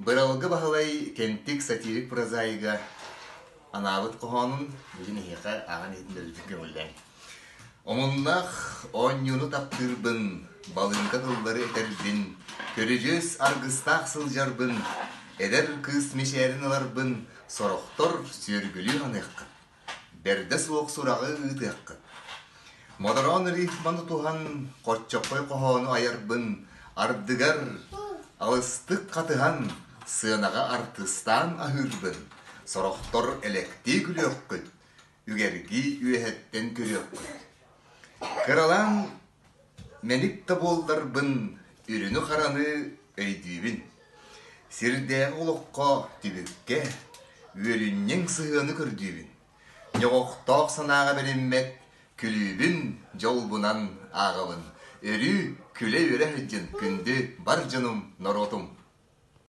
Быралгы бахылай кенттик сатирик прозаига анабыт кохонун бүгүн хиха аган этинделдик көңүлден. Омуннах онюну таптырбын, балынка тыллары этербин, көрүжөс аргыстах сылжарбын, эдер кыз мешерин аларбын, сорохтор сөргүлүү аныхкы. Берде суок сурагы ытыхкы. Модорон рифманы тухан коччоккой кохону аярбын, ардыгар алыстык катыган сыанага артыстан ахырбын. Сорохтор электи күлөккүт, үгерги үэхеттен көрөккүт. Кыралан меник таболдарбын, үрүнү хараны өйдүүбүн. Сирдег улукко түбүкке, үөрүннең сыhыаны көрдүүбүн. Ньоғоқтоқ санаға береммет, күлүүбүн жолбунан ағабын. Өрү күле өрі хүджін, күнді бар жыным норотум.